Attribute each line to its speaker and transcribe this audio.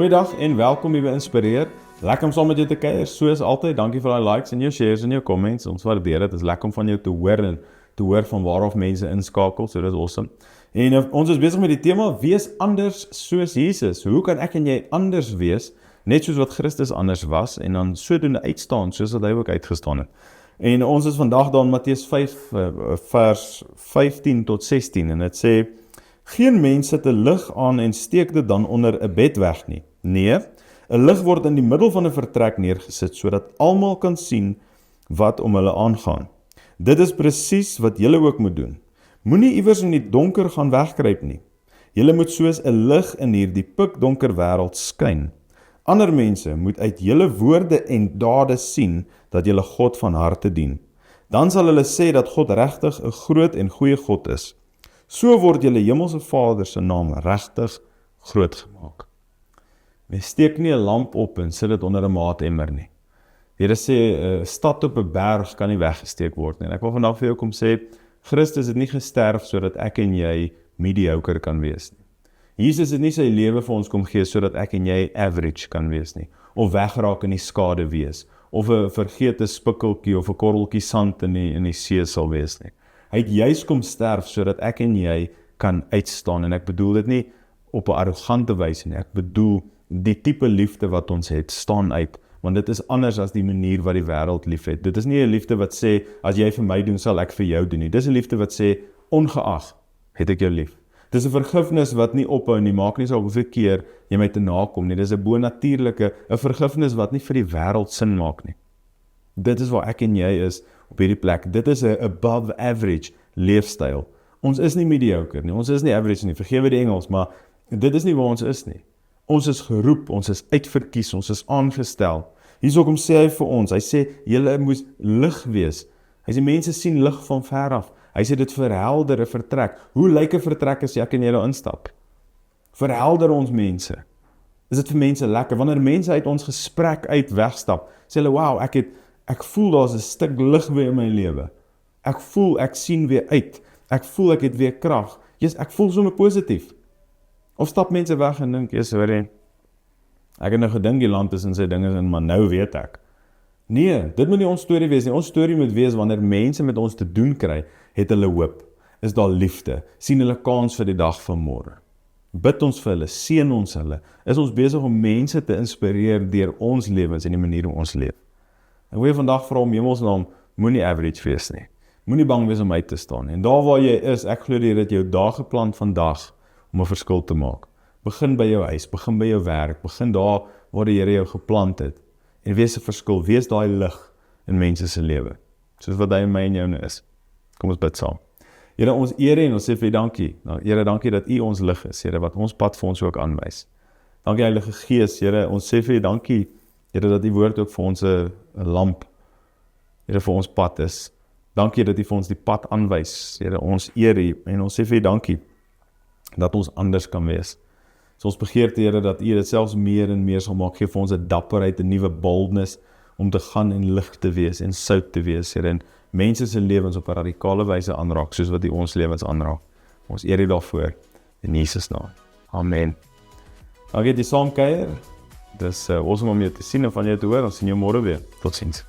Speaker 1: Goeiedag en welkom hier by Inspireer. Lekker om saam met jou te kuier, soos altyd. Dankie vir die likes en jou shares en jou comments. Ons waardeer dit. Dit is lekker om van jou te hoor en te hoor van waarof mense inskakel. So dit is awesome. En ons is besig met die tema wees anders soos Jesus. Hoe kan ek en jy anders wees, net soos wat Christus anders was en dan sodoende uitstaan soos wat hy ook uitgestaan het. En ons is vandag daar in Matteus 5 vers 15 tot 16 en dit sê: geen mens sit 'n lig aan en steek dit dan onder 'n bed weg nie. Nee, 'n lig word in die middel van 'n vertrek neergesit, sodat almal kan sien wat om hulle aangaan. Dit is presies wat julle ook moet doen. Moenie iewers in die donker gaan wegkruip nie. Julle moet soos 'n lig in hierdie pikdonker wêreld skyn. Ander mense moet uit julle woorde en dade sien dat julle God van harte dien. Dan sal hulle sê dat God regtig 'n groot en goeie God is. So word julle hemelse Vader se naam regtig groot gemaak. Mens steek nie 'n lamp op en sit dit onder 'n maatemmer nie. Here sê, 'n stad op 'n berg kan nie weggesteek word nie. En ek wil vandag vir jou kom sê, Christus het nie gesterf sodat ek en jy mediocre kan wees nie. Jesus het nie sy lewe vir ons kom gee sodat ek en jy average kan wees nie, of wegraak in die skade wees, of 'n vergete spikkeltjie of 'n korreltjie sand in die see sal wees nie. Hy het juis kom sterf sodat ek en jy kan uitstaan, en ek bedoel dit nie op 'n arrogante wyse nie, ek bedoel die tipe liefde wat ons het, staan uit, want dit is anders as die manier wat die wêreld lief het. Dit is nie 'n liefde wat sê, as jy vir my doen, sal ek vir jou doen nie. Dis 'n liefde wat sê, ongeag, het ek jou lief. Dis 'n vergifnis wat nie ophou nie, maak nie saak hoeveel keer jy my te nakom nie. Dis 'n bonatuurlike, 'n vergifnis wat nie vir die wêreld sin maak nie. Dit is waar ek en jy is op hierdie plek. Dit is 'n above average leefstyl. Ons is nie mediocre nie, ons is nie average nie, vergewe die Engels, maar dit is nie waar ons is nie. Ons is geroep, ons is uitverkies, ons is aangestel. Hiersom sê hy vir ons, hy sê, julle moes lig wees. Hy sê, mense sien lig van ver af. Hy sê, dit verhelder 'n vertrek. Hoe lyk 'n vertrek as ek en jy daar instap? Verhelder ons mense. Is dit vir mense lekker? Wanneer mense uit ons gesprek uit wegstap, sê hulle, wow, ek voel daar's 'n stuk lig weer in my lewe. Ek voel, ek sien weer uit. Ek voel ek het weer krag. Yes, ek voel sommer positief. Of stap mense weg en dink, sorry, ek het nou gedink die land is in sy dinge in, maar nou weet ek. Nee, dit moet nie ons storie wees nie. Ons storie moet wees, wanneer mense met ons te doen kry, het hulle hoop, is daar liefde, sien hulle kans vir die dag van môre. Bid ons vir hulle, seën ons hulle, is ons besig om mense te inspireer deur ons lewens en die manier hoe ons leef. Ek wil vandag vra om hemelsnaam, moenie average wees nie. Moenie bang wees om uit te staan. En daar waar jy is, ek glo dit jou dae geplan vandag om 'n verskil te maak. Begin by jou huis, begin by jou werk, begin daar waar die Here jou geplant het. En wees 'n verskil, wees daai lig in mense se lewe. Soos wat hy in my en jou nou is. Kom ons bid saam. Here, ons eer en ons sê vir U dankie. Here, dankie dat U ons lig is, Here, wat ons pad vir ons ook aanwys. Dankie Heilige Gees, Here, ons sê vir U dankie, Here, dat U woord ook vir ons 'n lamp, Here, vir ons pad is. Dankie dat U vir ons die pad aanwys, Here, ons eer U en ons sê vir U dankie dat ons anders kan wees. So ons begeerte, Here, dat U dit selfs meer en meer sal maak, gee vir ons 'n dapperheid, 'n nuwe boldness om te gaan en lig te wees en sout te wees, Here, en mense se lewens op 'n radikale wyse aanraak, soos wat U ons lewens aanraak. Ons eer U daarvoor in Jesus naam. Amen. Dankie die saamkuier. Dis awesome om jou te sien en van jou te hoor. Ons sien jou môre weer. Totsiens.